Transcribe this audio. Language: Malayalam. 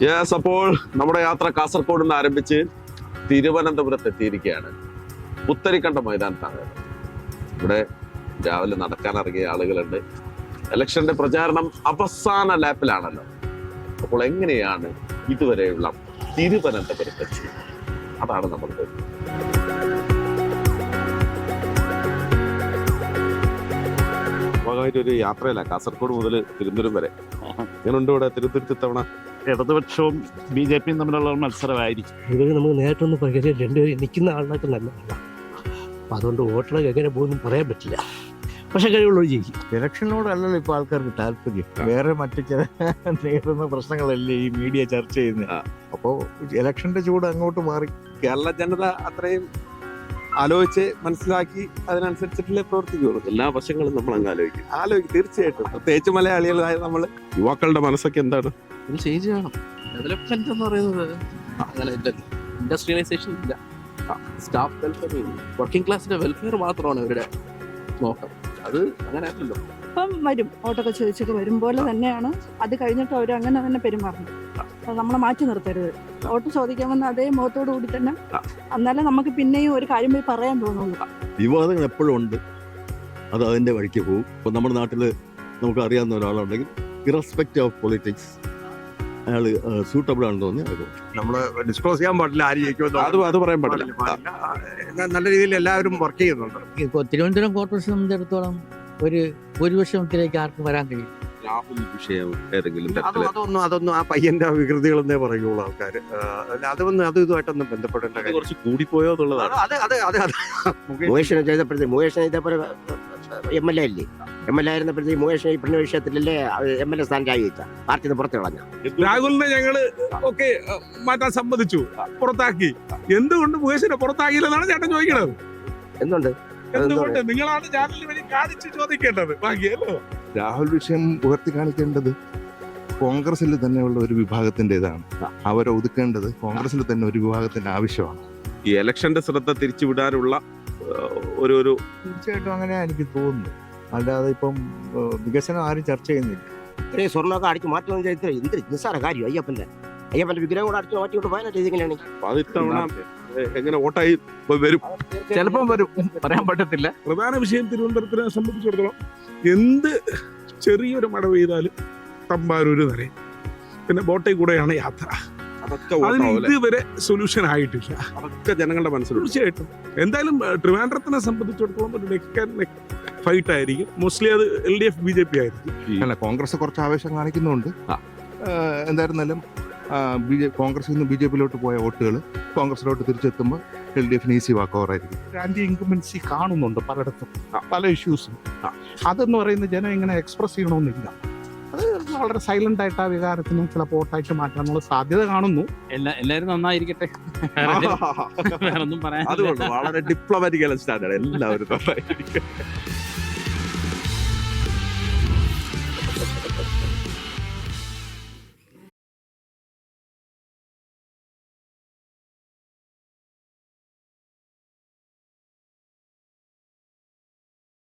യെസ്, അപ്പോൾ നമ്മുടെ യാത്ര കാസർഗോഡ് നിന്ന് ആരംഭിച്ച് തിരുവനന്തപുരത്ത് എത്തിയിരിക്കുകയാണ്. പുത്തരിക്കണ്ട മൈതാനത്താണ്. ഇവിടെ രാവിലെ നടക്കാൻ ഇറങ്ങിയ ആളുകളുണ്ട്. ഇലക്ഷന്റെ പ്രചാരണം അവസാന ലാപ്പിലാണല്ലോ. അപ്പോൾ എങ്ങനെയാണ് ഇതുവരെയുള്ള തിരുവനന്തപുരത്തെ ചൂട്? അതാണ് നമ്മൾ ഒരു യാത്രയല്ല, കാസർഗോഡ് മുതൽ തിരുവനന്തപുരം വരെ. എങ്ങനെയുണ്ട് ഇവിടെ തിരുവനന്തപുരത്ത് തവണ? ഇടതുപക്ഷവും BJP-യും തമ്മിലുള്ള മത്സരമായിരിക്കും. ഇവർ നമുക്ക് നേരിട്ടൊന്നും പരിഹരിച്ച് രണ്ടുപേരും നിൽക്കുന്ന ആളിനൊക്കെ നല്ലതാണ്. അപ്പം അതുകൊണ്ട് വോട്ടുകളൊക്കെ എങ്ങനെ പോകുന്നു പറയാൻ പറ്റില്ല. പക്ഷെ കഴിവുള്ളൂ ജയിക്കും. ഇലക്ഷനോടല്ലല്ലോ ഇപ്പോൾ ആൾക്കാർക്ക് താല്പര്യം. വേറെ മറ്റു ചില നേരിടുന്ന പ്രശ്നങ്ങളല്ലേ ഈ മീഡിയ ചർച്ച ചെയ്യുന്നത്. അപ്പോൾ ഇലക്ഷന്റെ ചൂട് അങ്ങോട്ട് മാറി. കേരള ജനത അത്രയും ആലോചിച്ച് മനസ്സിലാക്കി അതിനനുസരിച്ചിട്ടുള്ള പ്രവർത്തിക്കുള്ളൂ. എല്ലാ വശങ്ങളും നമ്മൾ അങ്ങ് ആലോചിക്കും തീർച്ചയായിട്ടും. പ്രത്യേകിച്ച് മലയാളികളായ നമ്മൾ യുവാക്കളുടെ മനസ്സൊക്കെ എന്താണ്? ഇത് ചേഞ്ച് വേണം. ഡെവലപ്മെന്റ് എന്ന് പറയുന്നത് അങ്ങനെ ഇല്ലല്ലോ. ഇൻഡസ്ട്രിയലൈസേഷൻ ഇല്ല. സ്റ്റാഫ് വെൽഫെയർ, വർക്കിംഗ് ക്ലാസിന്റെ വെൽഫെയർ മാത്രമാണ് ഇവരുടെ നോക്കം. അത് അങ്ങനെ അല്ലല്ലോ. ഇപ്പം വരും, ഓട്ടൊക്കെ ചോദിച്ചൊക്കെ വരും പോലെ തന്നെയാണ്. അത് കഴിഞ്ഞിട്ട് അവർ അങ്ങനെ തന്നെ പെരുമാറുന്നത്. അത് നമ്മളെ മാറ്റി നിർത്തരുത്. വോട്ട് ചോദിക്കാൻ വന്ന അതേ മുഖത്തോടു കൂടി തന്നെ, എന്നാലേ നമുക്ക് പിന്നെയും ഒരു കാര്യം പോയി പറയാൻ തോന്നുള്ളൂ. വിവാദങ്ങൾ എപ്പോഴും ഉണ്ട്, അത് അതിൻ്റെ വഴിക്ക് പോകും. ഇപ്പം നമ്മുടെ നാട്ടിൽ നമുക്ക് അറിയാവുന്ന ഒരാളുണ്ടെങ്കിൽ ഇറസ്പെക്റ്റീവ് ഓഫ് പൊളിറ്റിക്സ് അയാൾ സൂട്ടബിൾ ആണെന്ന് തോന്നി അത് നമ്മൾ ഡിസ്ക്ലോസ് ചെയ്യാൻ പാടില്ല ആര് ജയിക്കുമെന്ന്. അത് പറയാൻ പാടില്ല. നല്ല രീതിയിൽ എല്ലാവരും വർക്ക് ചെയ്യുന്നുണ്ട്. ഇപ്പോൾ തിരുവനന്തപുരം കോർപ്പറേഷൻ സംബന്ധിച്ചിടത്തോളം ഒരു ഭൂരിപക്ഷത്തിലേക്ക് ആർക്കും വരാൻ കഴിയും. രാഹുൽ വിഷയം ഏതെങ്കിലും അതൊന്നും ആ പയ്യന്റെ വികൃതികളെന്നേ പറയുള്ളൂ ആൾക്കാർ. അതൊന്നും ഇതുമായിട്ടൊന്നും ബന്ധപ്പെടേണ്ട കാര്യം. കുറച്ച് കൂടിപ്പോയോ എന്നുള്ളതാണ്. മുകേഷിനെ ചെയ്തപ്പോഴത്തേക്ക് മുകേഷിനെ ഇതേപോലെ MLA അല്ലേ, MLA ആയിരുന്നപ്പോഴത്തേക്ക് മുകേഷിനെ ഈ പറഞ്ഞ വിഷയത്തിലല്ലേ MLA സ്ഥാനം രാജിവെച്ച പാർട്ടിന്ന് പുറത്ത് കളഞ്ഞ. രാഹുലിനെ ഞങ്ങള് ഒക്കെ മാറ്റാൻ സമ്മതിച്ചു, പുറത്താക്കി. എന്തുകൊണ്ട് മുകേഷിനെ പുറത്താക്കിയില്ലെന്നാണ് ചേട്ടൻ ചോദിക്കണത്. എന്തുകൊണ്ട് നിങ്ങളാണ് ചാനലിൽ വഴി കാണിച്ച് ചോദിക്കേണ്ടത്. ബാക്കിയല്ലോ രാഹുൽ വിഷയം ഉയർത്തി കാണിക്കേണ്ടത് കോൺഗ്രസിൽ തന്നെയുള്ള ഒരു വിഭാഗത്തിൻ്റെതാണ്. അവരെ ഒതുക്കേണ്ടത് കോൺഗ്രസിൽ തന്നെ ഒരു വിഭാഗത്തിന്റെ ആവശ്യമാണ്. ഈ ഇലക്ഷന്റെ ശ്രദ്ധ തിരിച്ചുവിടാനുള്ള ഒരു തീർച്ചയായിട്ടും അങ്ങനെ എനിക്ക് തോന്നുന്നു. അല്ലാതെ ഇപ്പം വികസനം ആരും ചർച്ച ചെയ്യുന്നില്ല. ഇത്രയും സ്വർണ്ണമൊക്കെ അടിച്ച് മാറ്റുമെന്ന് വെച്ചാൽ എന്ത് നിസ്സാര കാര്യം. അയ്യപ്പന്റെ വിഗ്രഹം കൂടെ അടിച്ച് മാറ്റിക്കൊണ്ട് പോയാൽ ഇതെങ്ങനെയാണ്? ഇത്തവണ എങ്ങനെ വോട്ടായി വരും? ചിലപ്പം വരും, പറയാൻ പറ്റത്തില്ല. പ്രധാന വിഷയം തിരുവനന്തപുരത്തിനെ സംബന്ധിച്ചിടത്തോളം എന്ത് ചെറിയൊരു മഴ പെയ്താലും തമ്പാനൂര് നിറയും. പിന്നെ ബോട്ടയിൽ കൂടെയാണ് യാത്ര. അതിന് ഇതുവരെ സൊല്യൂഷൻ ആയിട്ടില്ല. അതൊക്കെ ജനങ്ങളുടെ മനസ്സിൽ. തീർച്ചയായിട്ടും എന്തായാലും ട്രിവാൻഡ്രത്തിനെ സംബന്ധിച്ചിടത്തോളം ഒരു നെക്ക് ആൻഡ് നെക്ക് ഫൈറ്റ് ആയിരിക്കും. മോസ്റ്റ്ലി അത് LDF BJP ആയിരിക്കും. അല്ല, കോൺഗ്രസ് കുറച്ച് ആവേശം കാണിക്കുന്നുണ്ട്. എന്തായിരുന്നാലും കോൺഗ്രസിൽ നിന്ന് BJP-യിലോട്ട് പോയ വോട്ടുകൾ കോൺഗ്രസിലോട്ട് തിരിച്ചെത്തുമ്പോൾ LDF-ന് ഈസി വാക്ക് ഓവറായിരിക്കും. ആന്റി ഇൻകംബൻസി കാണുന്നുണ്ട് പലയിടത്തും, പല ഇഷ്യൂസും. അതെന്ന് പറയുന്നത് ജനം ഇങ്ങനെ എക്സ്പ്രസ് ചെയ്യണമെന്നില്ല. അത് വളരെ സൈലന്റ് ആയിട്ട് ആ വികാരത്തിന് ചിലപ്പോൾ വോട്ടായിട്ട് മാറ്റാനുള്ള സാധ്യത കാണുന്നു. എല്ലാവരും നന്നായിരിക്കട്ടെ. വേറൊന്നും പറയാൻ അതുകൊണ്ട് വളരെ ഡിപ്ലോമാറ്റിക് സ്റ്റാൻഡേർഡ് എല്ലാവരും നന്നായിരിക്കും.